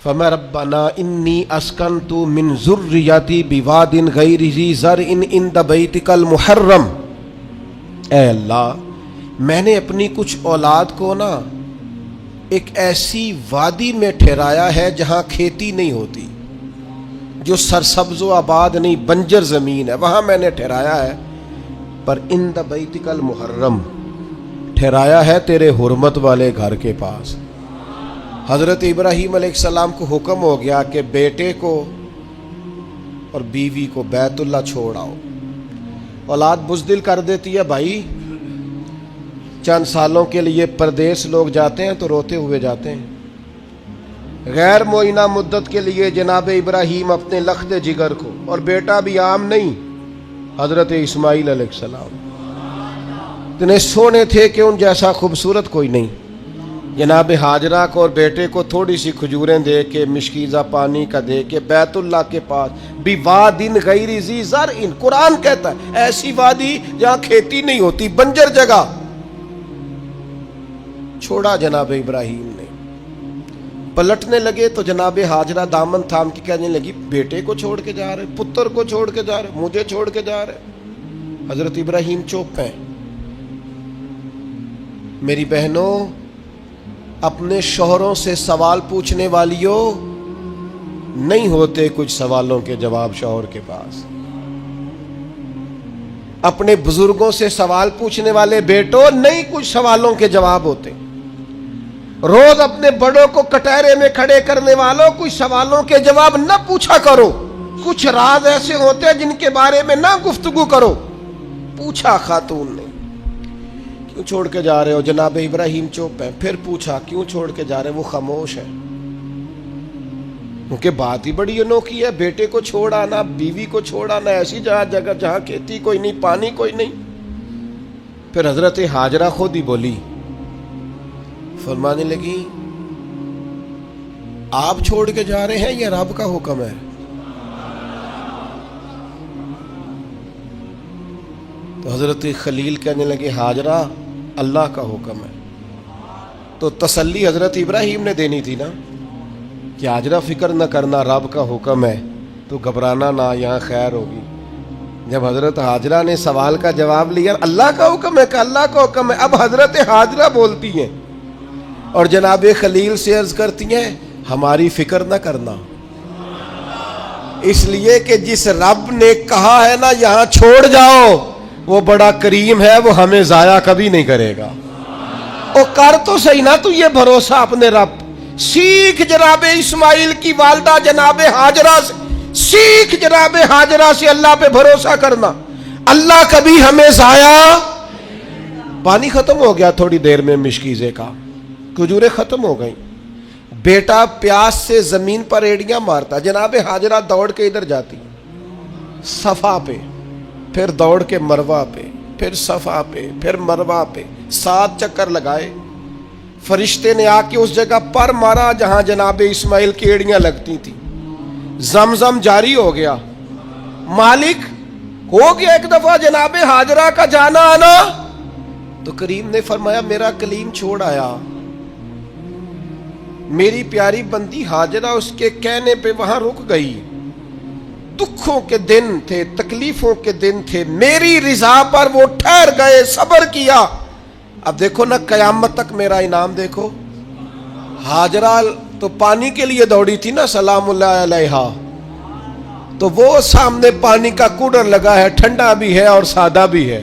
فما ربنا انی اسکنتو من ذریتی بواد غیر ذی زرع عند بیتک المحرم، اے اللہ میں نے اپنی کچھ اولاد کو نا ایک ایسی وادی میں ٹھہرایا ہے جہاں کھیتی نہیں ہوتی، جو سرسبز و آباد نہیں، بنجر زمین ہے، وہاں میں نے ٹھہرایا ہے، پر عند بیتک المحرم ٹھہرایا ہے تیرے حرمت والے گھر کے پاس۔ حضرت ابراہیم علیہ السلام کو حکم ہو گیا کہ بیٹے کو اور بیوی کو بیت اللہ چھوڑ آؤ۔ اولاد بزدل کر دیتی ہے بھائی، چند سالوں کے لیے پردیس لوگ جاتے ہیں تو روتے ہوئے جاتے ہیں۔ غیر معینہ مدت کے لیے جناب ابراہیم اپنے لخت جگر کو، اور بیٹا بھی عام نہیں، حضرت اسماعیل علیہ السلام اتنے سونے تھے کہ ان جیسا خوبصورت کوئی نہیں، جناب ہاجرہ کو اور بیٹے کو تھوڑی سی کھجوریں دے کے، مشکیزہ پانی کا دے کے بیت اللہ کے پاس بواد غیر ذی زرع، قرآن کہتا ہے ایسی وادی جہاں کھیتی نہیں ہوتی، بنجر جگہ، چھوڑا جناب ابراہیم نے۔ پلٹنے لگے تو جناب ہاجرہ دامن تھام کے کہنے لگی بیٹے کو چھوڑ کے جا رہے، پتر کو چھوڑ کے جا رہے، مجھے چھوڑ کے جا رہے۔ حضرت ابراہیم چوپ ہیں۔ میری بہنوں، اپنے شوہروں سے سوال پوچھنے والیوں نہیں ہوتے کچھ سوالوں کے جواب شوہر کے پاس۔ اپنے بزرگوں سے سوال پوچھنے والے بیٹوں نہیں کچھ سوالوں کے جواب ہوتے۔ روز اپنے بڑوں کو کٹہرے میں کھڑے کرنے والوں کچھ سوالوں کے جواب نہ پوچھا کرو، کچھ راز ایسے ہوتے ہیں جن کے بارے میں نہ گفتگو کرو۔ پوچھا خاتون نے کیوں چھوڑ کے جا رہے ہو؟ جناب ابراہیم چوپ ہیں۔ پھر پوچھا کیوں چھوڑ کے جا رہے ہیں؟ وہ خاموش ہے، کیونکہ بات ہی بڑی انوکھی ہے، بیٹے کو چھوڑ آنا، بیوی کو چھوڑ آنا ایسی جگہ جہاں کھیتی کوئی نہیں، پانی کوئی نہیں۔ پھر حضرت ہاجرہ خود ہی بولی، فرمانے لگی آپ چھوڑ کے جا رہے ہیں یہ رب کا حکم ہے؟ تو حضرت خلیل کہنے لگے ہاجرہ اللہ کا حکم ہے۔ تو تسلی حضرت ابراہیم نے دینی تھی نا کہ ہاجرہ فکر نہ کرنا، رب کا حکم ہے، تو گھبرانا نہ، یہاں خیر ہوگی۔ جب حضرت ہاجرہ نے سوال کا جواب لیا اللہ کا حکم ہے کہ اللہ کا حکم ہے، اب حضرت ہاجرہ بولتی ہیں اور جناب خلیل سے عرض کرتی ہیں ہماری فکر نہ کرنا، اس لیے کہ جس رب نے کہا ہے نا یہاں چھوڑ جاؤ وہ بڑا کریم ہے، وہ ہمیں ضائع کبھی نہیں کرے گا۔ او کر تو صحیح نا تو یہ بھروسہ اپنے رب، سیکھ جناب اسماعیل کی والدہ جناب ہاجرہ سے، سیکھ جناب ہاجرہ سے اللہ پہ بھروسہ کرنا، اللہ کبھی ہمیں ضائع۔ پانی ختم ہو گیا تھوڑی دیر میں مشکیزے کا، کھجوریں ختم ہو گئیں، بیٹا پیاس سے زمین پر ایڑیاں مارتا، جناب ہاجرہ دوڑ کے ادھر جاتی صفا پہ، پھر دوڑ کے مروہ پہ، پھر صفا پہ، پھر مروہ پہ، 7 چکر لگائے۔ فرشتے نے آ کے اس جگہ پر مارا جہاں جناب اسماعیل کی ایڑیاں لگتی تھی، زمزم جاری ہو گیا، مالک ہو گیا ایک دفعہ جناب ہاجرہ کا جانا آنا۔ تو کریم نے فرمایا میرا کلیم چھوڑ آیا، میری پیاری بندی ہاجرہ اس کے کہنے پہ وہاں رک گئی، دکھوں کے دن تھے، تکلیفوں کے دن تھے، میری رضا پر وہ ٹھہر گئے، صبر کیا۔ اب دیکھو نا قیامت تک میرا انعام دیکھو۔ ہاجرہ تو پانی کے لیے دوڑی تھی نا سلام اللہ علیہا، تو وہ سامنے پانی کا کوڈر لگا ہے، ٹھنڈا بھی ہے اور سادہ بھی ہے،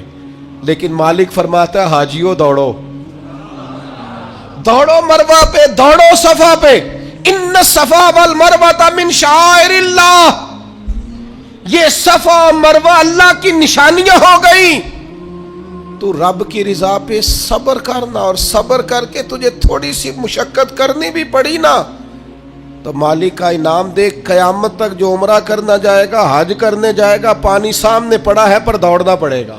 لیکن مالک فرماتا ہے حاجیو دوڑو، دوڑو مروہ پہ، دوڑو صفا پہ، ان الصفا والمروہ من شعائر اللہ، یہ صفا و مروہ اللہ کی نشانیاں ہو گئی۔ تو رب کی رضا پہ صبر کرنا، اور صبر کر کے تجھے تھوڑی سی مشقت کرنی بھی پڑی نا تو مالک کا انعام دیکھ۔ قیامت تک جو عمرہ کرنا جائے گا، حج کرنے جائے گا، پانی سامنے پڑا ہے پر دوڑنا پڑے گا۔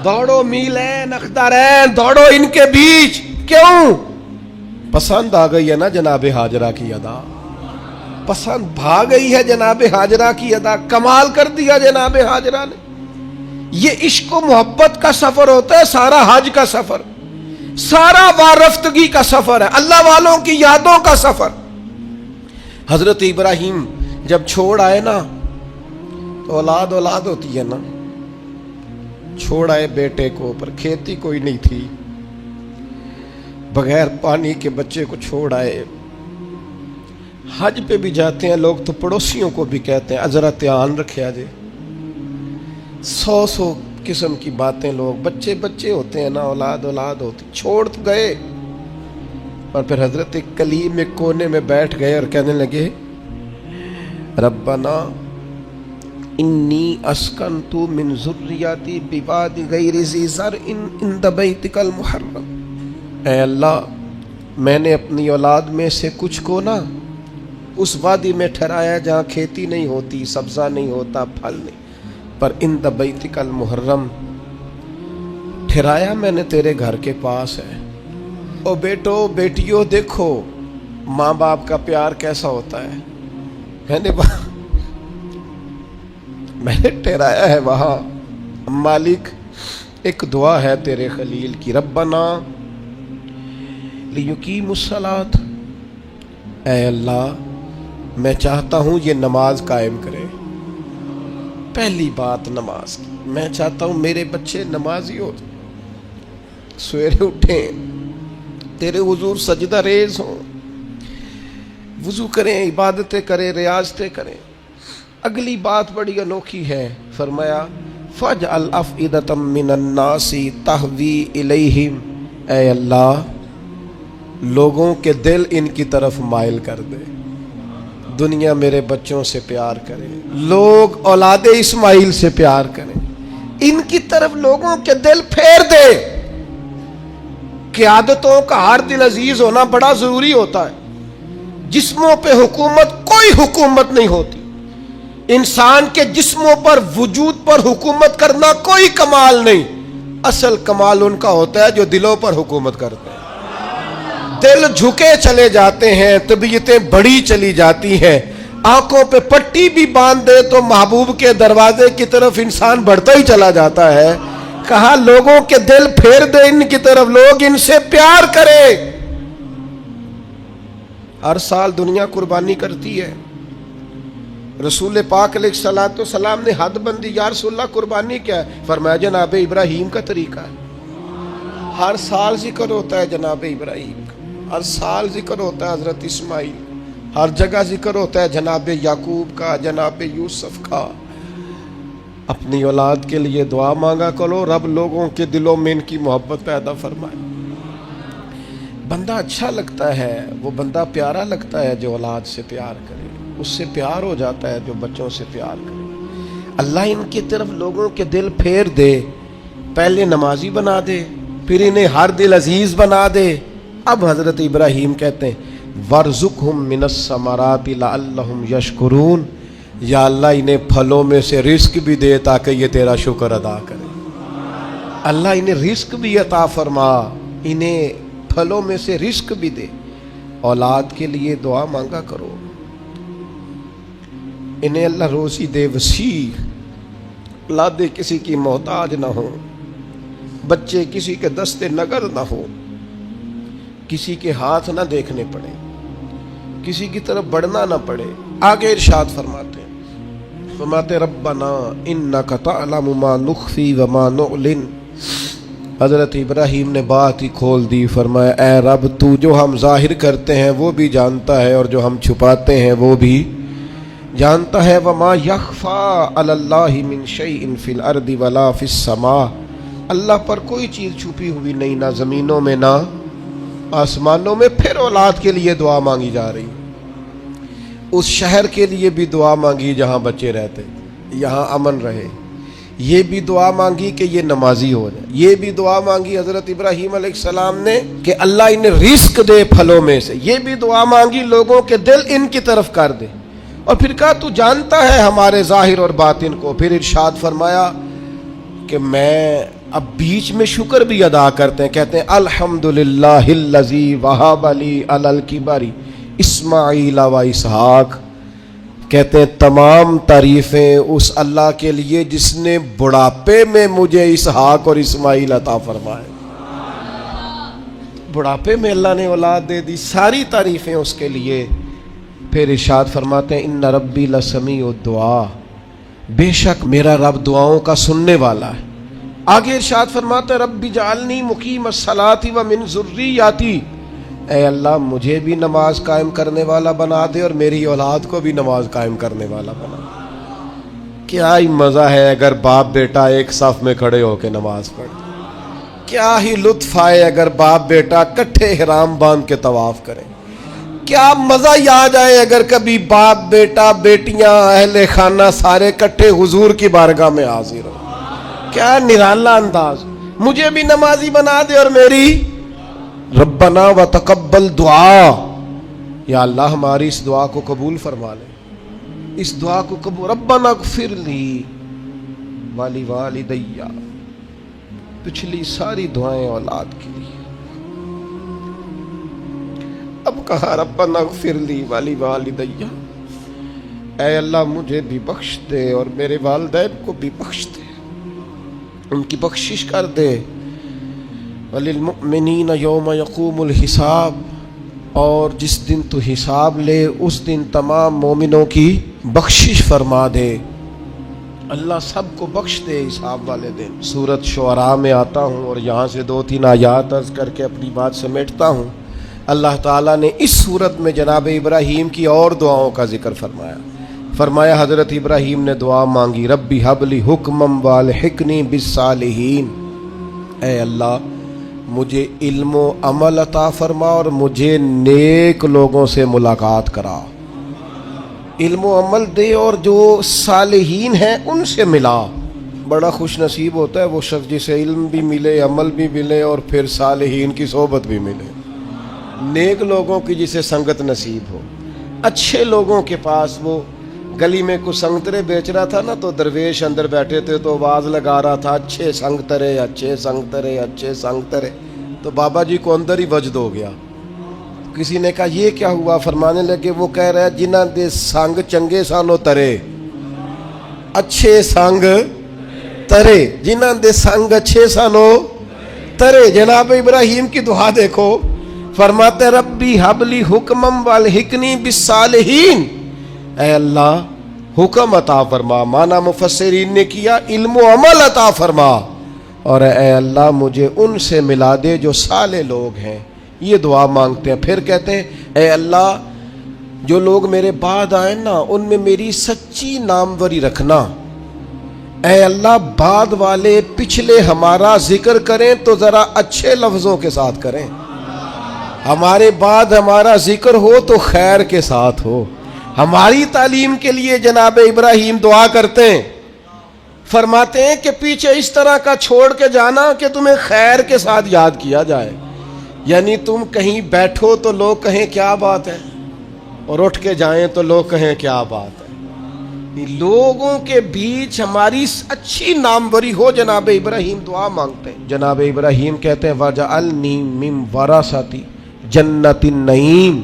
دوڑو میلین اخترین، دوڑو ان کے بیچ۔ کیوں؟ پسند آ گئی ہے نا جناب ہاجرہ کی ادا، پسند بھا گئی ہے جناب ہاجرہ کی ادا، کمال کر دیا جناب ہاجرہ نے۔ یہ عشق و محبت کا سفر ہوتا ہے، سارا حج کا سفر، سارا وارفتگی کا سفر ہے، اللہ والوں کی یادوں کا سفر۔ حضرت ابراہیم جب چھوڑ آئے نا تو اولاد ہوتی ہے نا، چھوڑ آئے بیٹے کو، پر کھیتی کوئی نہیں تھی، بغیر پانی کے بچے کو چھوڑ آئے۔ حج پہ بھی جاتے ہیں لوگ تو پڑوسیوں کو بھی کہتے ہیں ذرا دھیان رکھیا جے، 100 قسم کی باتیں، لوگ بچے ہوتے ہیں نا، اولاد ہوتی، چھوڑ گئے، اور پھر حضرت کلیم ایک کونے میں بیٹھ گئے اور کہنے لگے ربنا انی اسکنت من ذریاتی بواد غیر ذی زرع عند بیتک المحرم، اے اللہ میں نے اپنی اولاد میں سے کچھ کو نا اس وادی میں ٹھہرایا جہاں کھیتی نہیں ہوتی، سبزہ نہیں ہوتا، پھل نہیں، پر عند بیتک المحرم ٹھہرایا میں نے تیرے گھر کے پاس ہے۔ او بیٹو بیٹیوں دیکھو ماں باپ کا پیار کیسا ہوتا ہے، میں نے ٹھہرایا ہے وہاں۔ مالک ایک دعا ہے تیرے خلیل کی، ربنا لیقیموا الصلاۃ، اے اللہ میں چاہتا ہوں یہ نماز قائم کرے۔ پہلی بات نماز کی، میں چاہتا ہوں میرے بچے نمازی ہو، سویرے اٹھیں تیرے حضور سجدہ ریز ہوں، وضو کریں، عبادتیں کریں، ریاضتیں کریں۔ اگلی بات بڑی انوکھی ہے، فرمایا فَاجْعَلْ أَفْئِدَةً مِّنَ النَّاسِ تَهْوِي إِلَيْهِمْ، اے اللہ لوگوں کے دل ان کی طرف مائل کر دے، دنیا میرے بچوں سے پیار کرے، لوگ اولاد اسماعیل سے پیار کریں، ان کی طرف لوگوں کے دل پھیر دے۔ قیادتوں کا ہر دل عزیز ہونا بڑا ضروری ہوتا ہے۔ جسموں پہ حکومت کوئی حکومت نہیں ہوتی، انسان کے جسموں پر وجود پر حکومت کرنا کوئی کمال نہیں، اصل کمال ان کا ہوتا ہے جو دلوں پر حکومت کرتے ہیں۔ دل جھکے چلے جاتے ہیں، طبیعتیں بڑی چلی جاتی ہیں، آنکھوں پہ پٹی بھی باندھ دے تو محبوب کے دروازے کی طرف انسان بڑھتا ہی چلا جاتا ہے۔ کہا لوگوں کے دل پھیر دے ان کی طرف، لوگ ان سے پیار کرے۔ ہر سال دنیا قربانی کرتی ہے، رسول پاک علیہ الصلوۃ والسلام نے حد بندی، یا رسول اللہ قربانی کیا ہے؟ فرمایا جناب ابراہیم کا طریقہ ہے۔ ہر سال ذکر ہوتا ہے جناب ابراہیم کا، ہر سال ذکر ہوتا ہے حضرت اسماعیل، ہر جگہ ذکر ہوتا ہے جناب یعقوب کا، جناب یوسف کا۔ اپنی اولاد کے لیے دعا مانگا کرو، رب لوگوں کے دلوں میں ان کی محبت پیدا فرمائے۔ بندہ اچھا لگتا ہے، وہ بندہ پیارا لگتا ہے جو اولاد سے پیار کرے، اس سے پیار ہو جاتا ہے جو بچوں سے پیار کرے۔ اللہ ان کی طرف لوگوں کے دل پھیر دے، پہلے نمازی بنا دے، پھر انہیں ہر دل عزیز بنا دے۔ اب حضرت ابراہیم کہتے ہیں وَارْزُقْهُم مِّنَ الثَّمَرَاتِ لَعَلَّهُمْ يَشْكُرُونَ، یا اللہ انہیں پھلوں میں سے رزق بھی دے تاکہ یہ تیرا شکر ادا کرے۔ اللہ انہیں رزق بھی عطا فرما، انہیں پھلوں میں سے رزق بھی دے۔ اولاد کے لیے دعا مانگا کرو، انہیں اللہ روزی دے وسیع، اولادیں کسی کی محتاج نہ ہوں، بچے کسی کے دستے نگر نہ ہوں، کسی کے ہاتھ نہ دیکھنے پڑے، کسی کی طرف بڑھنا نہ پڑے۔ آگے ارشاد فرماتے ربنا انک تعلم ما نخفی وما نعلن، حضرت ابراہیم نے بات ہی کھول دی، فرمایا اے رب تو جو ہم ظاہر کرتے ہیں وہ بھی جانتا ہے اور جو ہم چھپاتے ہیں وہ بھی جانتا ہے۔ وما یخفی علی اللہ من شیء فی الارض ولا فی السماء، اللہ پر کوئی چیز چھپی ہوئی نہیں، نہ زمینوں میں نہ آسمانوں میں۔ پھر اولاد کے لیے دعا مانگی جا رہی، اس شہر کے لیے بھی دعا مانگی جہاں بچے رہتے، یہاں امن رہے، یہ بھی دعا مانگی کہ یہ نمازی ہو جائے، یہ بھی دعا مانگی حضرت ابراہیم علیہ السلام نے کہ اللہ انہیں رزق دے پھلوں میں سے، یہ بھی دعا مانگی لوگوں کے دل ان کی طرف کر دے، اور پھر کہا تو جانتا ہے ہمارے ظاہر اور باطن کو۔ پھر ارشاد فرمایا کہ میں اب بیچ میں شکر بھی ادا کرتے ہیں، کہتے ہیں الحمدللہ الذی وہب لی علی الکبر اسماعیل و اسحاق، کہتے ہیں تمام تعریفیں اس اللہ کے لیے جس نے بڑھاپے میں مجھے اسحاق اور اسماعیل عطا فرمائے۔ بڑھاپے میں اللہ نے اولاد دے دی، ساری تعریفیں اس کے لیے۔ پھر ارشاد فرماتے ہیں ان ربی لسمیع الدعا، بے شک میرا رب دعاؤں کا سننے والا ہے۔ آگے ارشاد فرماتے ہیں ربی جعلنی مقیم الصلاۃ ومن ذریتی، اے اللہ مجھے بھی نماز قائم کرنے والا بنا دے اور میری اولاد کو بھی نماز قائم کرنے والا بنا دے۔ کیا ہی مزہ ہے اگر باپ بیٹا ایک صف میں کھڑے ہو کے نماز پڑھیں، کیا ہی لطف آئے اگر باپ بیٹا کٹھے احرام باندھ کے طواف کریں، کیا مزہ ہی آ جائے اگر کبھی باپ بیٹا بیٹیاں اہل خانہ سارے کٹھے حضور کی بارگاہ میں حاضر ہو۔ کیا نرالا انداز، مجھے بھی نمازی بنا دے اور میری ربنا وتقبل دعا، یا اللہ ہماری اس دعا کو قبول فرما لے، اس دعا کو قبول۔ ربنا اغفر لی والی والدیہ، پچھلی ساری دعائیں اولاد کے لیے، اب کہا ربنا اغفر لی والی والدیہ، اے اللہ مجھے بھی بخش دے اور میرے والدین کو بھی بخش دے، ان کی بخشش کر دے۔ وَلِلْمُؤْمِنِينَ يَوْمَ يَقُومُ الْحِسَابِ، اور جس دن تو حساب لے اس دن تمام مومنوں کی بخشش فرما دے، اللہ سب کو بخش دے حساب والے دن۔ سورۃ شعراء میں آتا ہوں اور یہاں سے 2-3 آیات عرض کر کے اپنی بات سمیٹتا ہوں۔ اللہ تعالیٰ نے اس صورت میں جناب ابراہیم کی اور دعاؤں کا ذکر فرمایا۔ فرمایا حضرت ابراہیم نے دعا مانگی ربی حب لی حکمم والحقنی بالصالحین، اے اللہ مجھے علم و عمل عطا فرما اور مجھے نیک لوگوں سے ملاقات کرا، علم و عمل دے اور جو صالحین ہیں ان سے ملا۔ بڑا خوش نصیب ہوتا ہے وہ شخص جسے علم بھی ملے، عمل بھی ملے اور پھر صالحین کی صحبت بھی ملے، نیک لوگوں کی جسے سنگت نصیب ہو۔ اچھے لوگوں کے پاس، وہ گلی میں کچھ سنگترے بیچ رہا تھا نا، تو درویش اندر بیٹھے تھے تو آواز لگا رہا تھا اچھے سنگترے اچھے سنگترے اچھے سنگترے، تو بابا جی کو اندر ہی وجد ہو گیا۔ کسی نے کہا یہ کیا ہوا؟ فرمانے لگے وہ کہہ رہا ہے جنہ دے سنگ چنگے سانو ترے، اچھے سنگ ترے، جنہ دے سنگ اچھے سانو ترے۔ جناب ابراہیم کی دعا دیکھو، فرماتے ربی حبلی حکمم والحقنی بالصالحین، اے اللہ حکم عطا فرما، مانا مفسرین نے کیا علم و عمل عطا فرما، اور اے اللہ مجھے ان سے ملا دے جو صالح لوگ ہیں۔ یہ دعا مانگتے ہیں۔ پھر کہتے ہیں اے اللہ جو لوگ میرے بعد آئیں نا ان میں میری سچی ناموری رکھنا، اے اللہ بعد والے پچھلے ہمارا ذکر کریں تو ذرا اچھے لفظوں کے ساتھ کریں، ہمارے بعد ہمارا ذکر ہو تو خیر کے ساتھ ہو۔ ہماری تعلیم کے لیے جناب ابراہیم دعا کرتے ہیں، فرماتے ہیں کہ پیچھے اس طرح کا چھوڑ کے جانا کہ تمہیں خیر کے ساتھ یاد کیا جائے، یعنی تم کہیں بیٹھو تو لوگ کہیں کیا بات ہے، اور اٹھ کے جائیں تو لوگ کہیں کیا بات ہے۔ لوگوں کے بیچ ہماری اچھی ناموری ہو۔ جناب ابراہیم دعا مانگتے ہیں۔ جناب ابراہیم کہتے ہیں وَجَعَلْنِي مِن وَرَثَةِ جنت النعیم،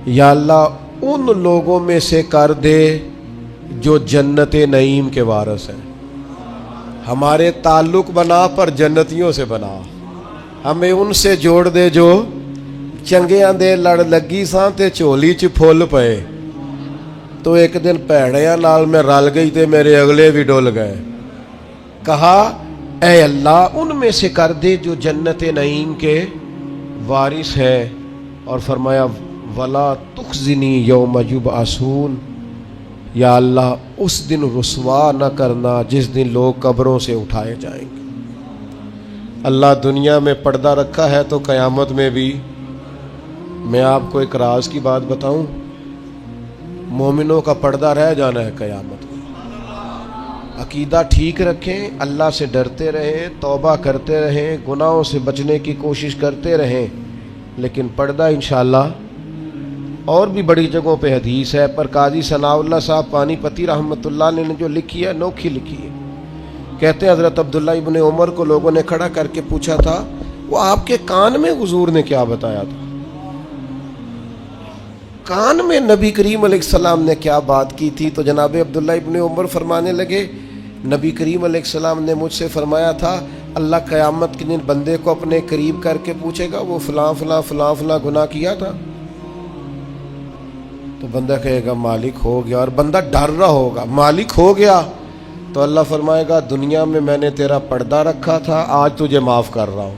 یا اللہ ان لوگوں میں سے کر دے جو جنت نعیم کے وارث ہیں۔ ہمارے تعلق بنا پر جنتیوں سے بنا، ہمیں ان سے جوڑ دے جو چنگیاں دے لڑ لگی ساں تے چولی چ پھول پئے، تو ایک دن پیڑیاں نال میں رل گئی تے میرے اگلے بھی ڈول گئے۔ کہا اے اللہ ان میں سے کر دے جو جنت نعیم کے وارث ہے، اور فرمایا ولا تخزنی یوم یبعثون، یا اللہ اس دن رسوا نہ کرنا جس دن لوگ قبروں سے اٹھائے جائیں گے۔ اللہ دنیا میں پردہ رکھا ہے تو قیامت میں بھی۔ میں آپ کو ایک راز کی بات بتاؤں، مومنوں کا پردہ رہ جانا ہے قیامت میں۔ عقیدہ ٹھیک رکھیں، اللہ سے ڈرتے رہیں، توبہ کرتے رہیں، گناہوں سے بچنے کی کوشش کرتے رہیں، لیکن پردہ انشاءاللہ۔ اور بھی بڑی جگہوں پہ حدیث ہے، پر قاضی ثناء اللہ صاحب پانی پتی رحمۃ اللہ نے جو لکھی ہے انوکھی لکھی ہے۔ کہتے ہیں حضرت عبداللہ ابن عمر کو لوگوں نے کھڑا کر کے پوچھا تھا وہ آپ کے کان میں حضور نے کیا بتایا تھا، کان میں نبی کریم علیہ السلام نے کیا بات کی تھی؟ تو جناب عبداللہ ابن عمر فرمانے لگے نبی کریم علیہ السلام نے مجھ سے فرمایا تھا اللہ قیامت کے دن بندے کو اپنے قریب کر کے پوچھے گا وہ فلاں فلاں فلاں فلاں گناہ کیا تھا۔ تو بندہ کہے گا مالک ہو گیا، اور بندہ ڈر رہا ہوگا مالک ہو گیا، تو اللہ فرمائے گا دنیا میں میں نے تیرا پردہ رکھا تھا، آج تجھے معاف کر رہا ہوں،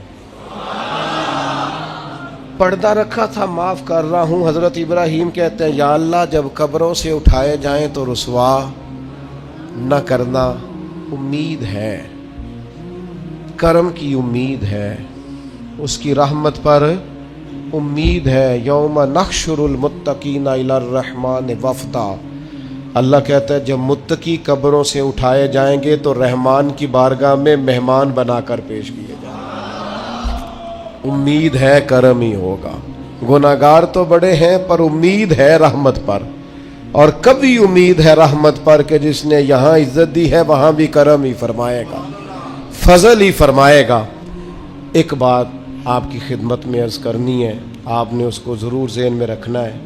پردہ رکھا تھا معاف کر رہا ہوں۔ حضرت ابراہیم کہتے ہیں یا اللہ جب قبروں سے اٹھائے جائیں تو رسوا نہ کرنا، امید ہے، کرم کی امید ہے، اس کی رحمت پر امید ہے۔ یوم نحشر المتقین الی الرحمن وفدا، اللہ کہتا ہے جب متقی قبروں سے اٹھائے جائیں گے تو رحمان کی بارگاہ میں مہمان بنا کر پیش کیے جائیں گے۔ امید ہے کرم ہی ہوگا، گناہگار تو بڑے ہیں پر امید ہے رحمت پر، اور کبھی امید ہے رحمت پر کہ جس نے یہاں عزت دی ہے وہاں بھی کرم ہی فرمائے گا، فضل ہی فرمائے گا۔ ایک بات آپ کی خدمت میں عرض کرنی ہے، آپ نے اس کو ضرور ذہن میں رکھنا ہے۔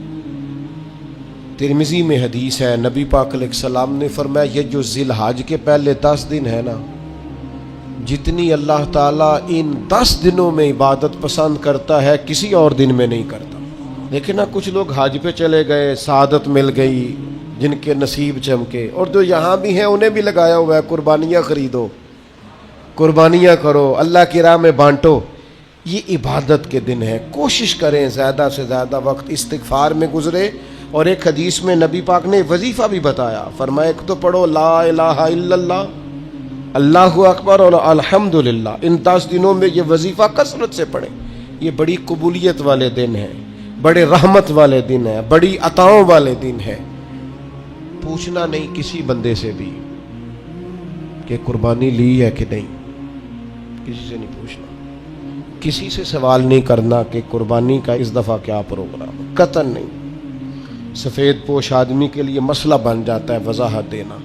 ترمذی میں حدیث ہے، نبی پاک علیہ السلام نے فرمایا یہ جو ذی الحج کے پہلے 10 دن ہے نا، جتنی اللہ تعالیٰ ان 10 دنوں میں عبادت پسند کرتا ہے کسی اور دن میں نہیں کرتا۔ لیکن کچھ لوگ حج پہ چلے گئے، سعادت مل گئی، جن کے نصیب چمکے، اور جو یہاں بھی ہیں انہیں بھی لگایا ہوا ہے قربانیاں خریدو، قربانیاں کرو، اللہ کی راہ میں بانٹو۔ یہ عبادت کے دن ہے، کوشش کریں زیادہ سے زیادہ وقت استغفار میں گزرے۔ اور ایک حدیث میں نبی پاک نے وظیفہ بھی بتایا، فرمایا ایک تو پڑھو لا الہ الا اللہ، اللہ اکبر اور الحمدللہ، ان 10 دنوں میں یہ وظیفہ کثرت سے پڑھیں۔ یہ بڑی قبولیت والے دن ہیں، بڑے رحمت والے دن ہیں، بڑی عطاؤں والے دن ہیں۔ پوچھنا نہیں کسی بندے سے بھی کہ قربانی لی ہے کہ نہیں، کسی سے نہیں پوچھنا، کسی سے سوال نہیں کرنا کہ قربانی کا اس دفعہ کیا پروگرام ہے، قطعاً نہیں۔ سفید پوش آدمی کے لیے مسئلہ بن جاتا ہے وضاحت دینا۔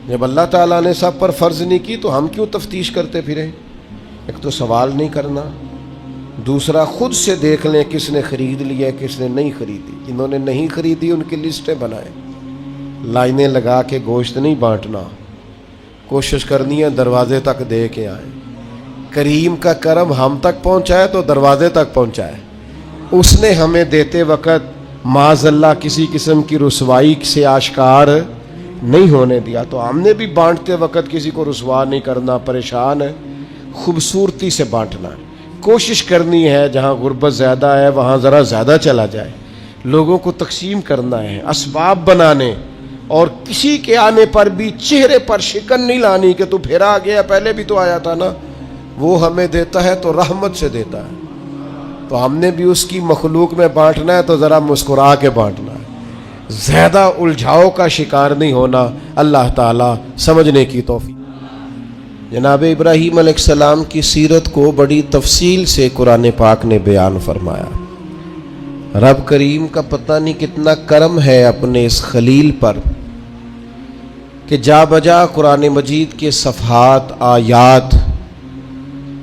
جب اللہ تعالیٰ نے سب پر فرض نہیں کی تو ہم کیوں تفتیش کرتے پھریں؟ ایک تو سوال نہیں کرنا، دوسرا خود سے دیکھ لیں کس نے خرید لیا کس نے نہیں خریدی۔ جنہوں نے نہیں خریدی ان کی لسٹیں بنائیں، لائنیں لگا کے گوشت نہیں بانٹنا، کوشش کرنی ہے دروازے تک دے کے آئیں۔ کریم کا کرم ہم تک پہنچائے تو دروازے تک پہنچائے، اس نے ہمیں دیتے وقت معاذ اللہ کسی قسم کی رسوائی سے آشکار نہیں ہونے دیا، تو ہم نے بھی بانٹتے وقت کسی کو رسوا نہیں کرنا، پریشان ہے، خوبصورتی سے بانٹنا ہے۔ کوشش کرنی ہے جہاں غربت زیادہ ہے وہاں ذرا زیادہ چلا جائے، لوگوں کو تقسیم کرنا ہے، اسباب بنانے، اور کسی کے آنے پر بھی چہرے پر شکن نہیں لانی کہ تو پھر آ گیا، پہلے بھی تو آیا تھا نا۔ وہ ہمیں دیتا ہے تو رحمت سے دیتا ہے، تو ہم نے بھی اس کی مخلوق میں بانٹنا ہے تو ذرا مسکرا کے بانٹنا ہے، زیادہ الجھاؤ کا شکار نہیں ہونا۔ اللہ تعالیٰ سمجھنے کی توفیق۔ جناب ابراہیم علیہ السلام کی سیرت کو بڑی تفصیل سے قرآن پاک نے بیان فرمایا۔ رب کریم کا پتہ نہیں کتنا کرم ہے اپنے اس خلیل پر کہ جا بجا قرآن مجید کے صفحات، آیات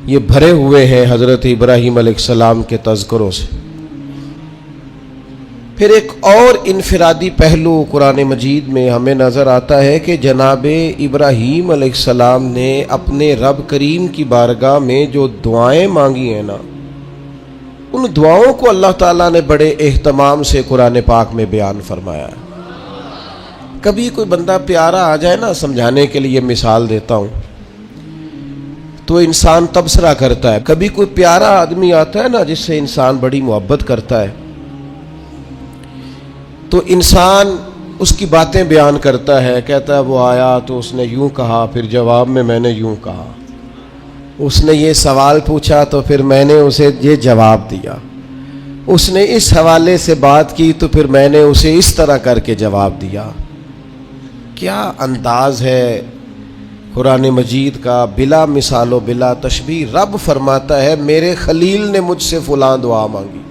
یہ بھرے ہوئے ہیں حضرت ابراہیم علیہ السلام کے تذکروں سے۔ پھر ایک اور انفرادی پہلو قرآن مجید میں ہمیں نظر آتا ہے کہ جناب ابراہیم علیہ السلام نے اپنے رب کریم کی بارگاہ میں جو دعائیں مانگی ہیں نا، ان دعاؤں کو اللہ تعالیٰ نے بڑے اہتمام سے قرآن پاک میں بیان فرمایا ہے۔ کبھی کوئی بندہ پیارا آ جائے نا، سمجھانے کے لیے مثال دیتا ہوں، تو انسان تبصرہ کرتا ہے۔ کبھی کوئی پیارا آدمی آتا ہے نا جس سے انسان بڑی محبت کرتا ہے، تو انسان اس کی باتیں بیان کرتا ہے، کہتا ہے وہ آیا تو اس نے یوں کہا، پھر جواب میں نے یوں کہا، اس نے یہ سوال پوچھا تو پھر میں نے اسے یہ جواب دیا، اس نے اس حوالے سے بات کی تو پھر میں نے اسے اس طرح کر کے جواب دیا۔ کیا انداز ہے قرآن مجید کا، بلا مثال و بلا تشبیہ۔ رب فرماتا ہے میرے خلیل نے مجھ سے فلاں دعا مانگی،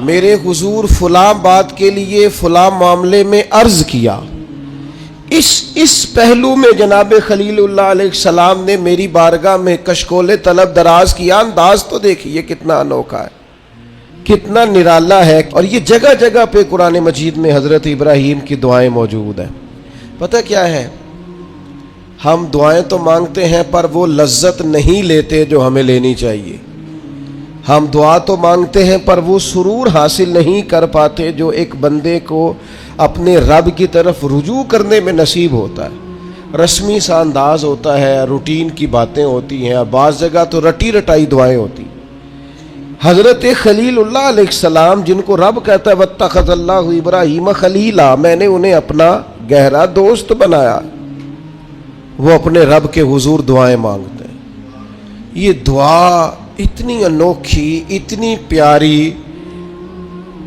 میرے حضور فلاں بات کے لیے فلاں معاملے میں عرض کیا۔ اس پہلو میں جناب خلیل اللہ علیہ السلام نے میری بارگاہ میں کشکول طلب دراز کیا۔ انداز تو دیکھیے کتنا انوکھا ہے، کتنا نرالا ہے، اور یہ جگہ جگہ پہ قرآن مجید میں حضرت ابراہیم کی دعائیں موجود ہیں۔ پتہ کیا ہے، ہم دعائیں تو مانگتے ہیں پر وہ لذت نہیں لیتے جو ہمیں لینی چاہیے۔ ہم دعا تو مانگتے ہیں پر وہ سرور حاصل نہیں کر پاتے جو ایک بندے کو اپنے رب کی طرف رجوع کرنے میں نصیب ہوتا ہے۔ رسمی سا انداز ہوتا ہے، روٹین کی باتیں ہوتی ہیں، بعض جگہ تو رٹی رٹائی دعائیں ہوتی۔ حضرت خلیل اللہ علیہ السلام جن کو رب کہتا ہے واتخذ اللہ ابراہیم خلیلا، میں نے انہیں اپنا گہرا دوست بنایا، وہ اپنے رب کے حضور دعائیں مانگتے ہیں۔ یہ دعا اتنی انوکھی، اتنی پیاری،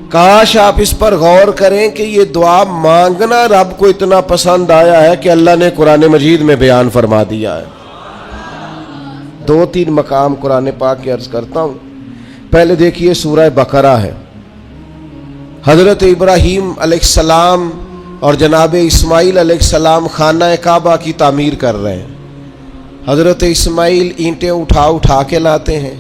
کاش آپ اس پر غور کریں کہ یہ دعا مانگنا رب کو اتنا پسند آیا ہے کہ اللہ نے قرآن مجید میں بیان فرما دیا ہے۔ 2-3 مقام قرآن پاک کی عرض کرتا ہوں۔ پہلے دیکھیے سورہ بقرہ ہے، حضرت ابراہیم علیہ السلام اور جناب اسماعیل علیہ السلام خانہ کعبہ کی تعمیر کر رہے ہیں۔ حضرت اسماعیل اینٹیں اٹھا کے لاتے ہیں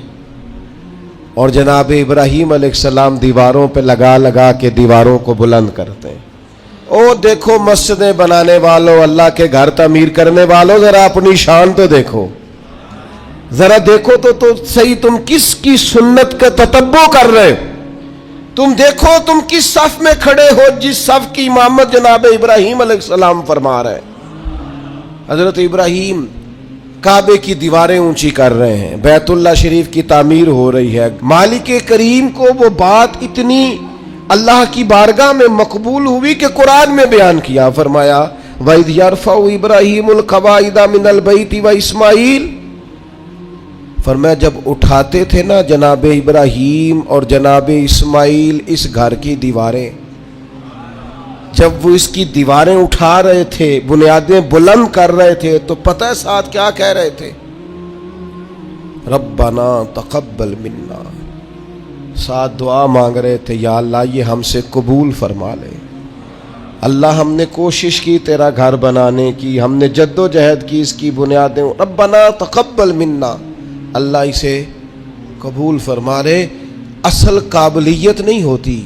اور جناب ابراہیم علیہ السلام دیواروں پہ لگا کے دیواروں کو بلند کرتے ہیں۔ او دیکھو مسجدیں بنانے والوں، اللہ کے گھر تعمیر کرنے والوں، ذرا اپنی شان تو دیکھو، ذرا دیکھو تو صحیح تم کس کی سنت کا تتبع کر رہے ہو؟ تم دیکھو تم کس صف میں کھڑے ہو جس صف کی امامت جناب ابراہیم علیہ السلام فرما رہے ہیں۔ حضرت ابراہیم کعبے کی دیواریں اونچی کر رہے ہیں، بیت اللہ شریف کی تعمیر ہو رہی ہے۔ مالک کریم کو وہ بات اتنی اللہ کی بارگاہ میں مقبول ہوئی کہ قرآن میں بیان کیا، فرمایا وَإِذْ يَرْفَعُ إِبْرَاهِيمُ الْقَوَاعِدَ مِنَ الْبَيْتِ وَإِسْمَاعِيلُ، فرمایا جب اٹھاتے تھے نا جناب ابراہیم اور جناب اسماعیل اس گھر کی دیواریں، جب وہ اس کی دیواریں اٹھا رہے تھے، بنیادیں بلند کر رہے تھے، تو پتہ ہے ساتھ کیا کہہ رہے تھے؟ ربنا تقبل منا، ساتھ دعا مانگ رہے تھے یا اللہ یہ ہم سے قبول فرما لے۔ اللہ ہم نے کوشش کی تیرا گھر بنانے کی، ہم نے جد و جہد کی اس کی بنیادیں، ربنا تقبل منا، اللہ اسے قبول فرما لے۔ اصل قابلیت نہیں ہوتی،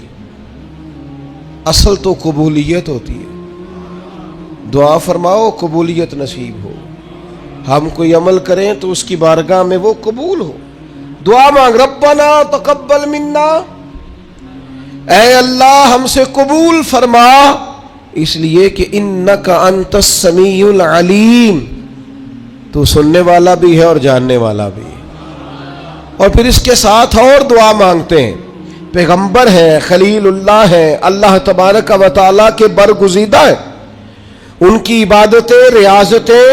اصل تو قبولیت ہوتی ہے۔ دعا فرماؤ قبولیت نصیب ہو، ہم کوئی عمل کریں تو اس کی بارگاہ میں وہ قبول ہو۔ دعا مانگ ربنا تقبل منا، اے اللہ ہم سے قبول فرما، اس لیے کہ انک انت السمیع العلیم، تو سننے والا بھی ہے اور جاننے والا بھی ہے۔ اور پھر اس کے ساتھ اور دعا مانگتے ہیں، پیغمبر ہیں، خلیل اللہ ہیں، اللہ تبارک و تعالیٰ کے برگزیدہ ہیں، ان کی عبادتیں، ریاضتیں،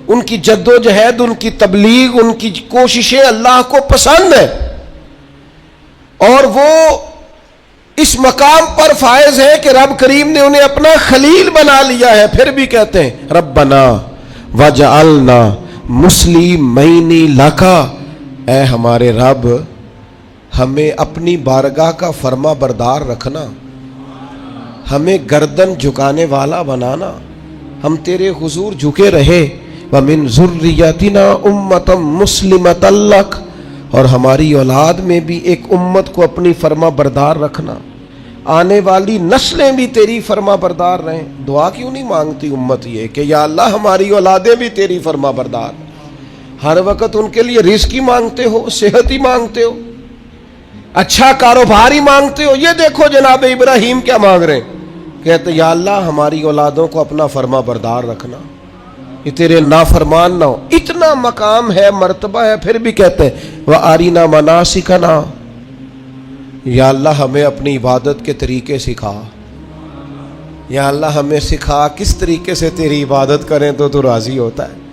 ان کی جد و جہد، ان کی تبلیغ، ان کی کوششیں اللہ کو پسند ہیں، اور وہ اس مقام پر فائز ہے کہ رب کریم نے انہیں اپنا خلیل بنا لیا ہے۔ پھر بھی کہتے ہیں ربنا وجعلنا مسلمین لک، اے ہمارے رب ہمیں اپنی بارگاہ کا فرما بردار رکھنا، ہمیں گردن جھکانے والا بنانا، ہم تیرے حضور جھکے رہے۔ وَمِن ذُرِّيَّتِنَا أُمَّةً مُسْلِمَةً لَكَ، اور ہماری اولاد میں بھی ایک امت کو اپنی فرما بردار رکھنا، آنے والی نسلیں بھی تیری فرما بردار رہیں۔ دعا کیوں نہیں مانگتی امت یہ کہ یا اللہ ہماری اولادیں بھی تیری فرما بردار، ہر وقت ان کے لیے رزق ہی مانگتے ہو، صحت ہی مانگتے ہو، اچھا کاروبار ہی مانگتے ہو۔ یہ دیکھو جناب ابراہیم کیا مانگ رہے ہیں، کہتے یا اللہ ہماری اولادوں کو اپنا فرما بردار رکھنا، یہ تیرے نافرمان نہ ہو۔ اتنا مقام ہے، مرتبہ ہے، پھر بھی کہتے ہیں وَأَرِنَا مَنَاسِكَنَا، یا اللہ ہمیں اپنی عبادت کے طریقے سکھا، یا اللہ ہمیں سکھا کس طریقے سے تیری عبادت کریں تو راضی ہوتا ہے۔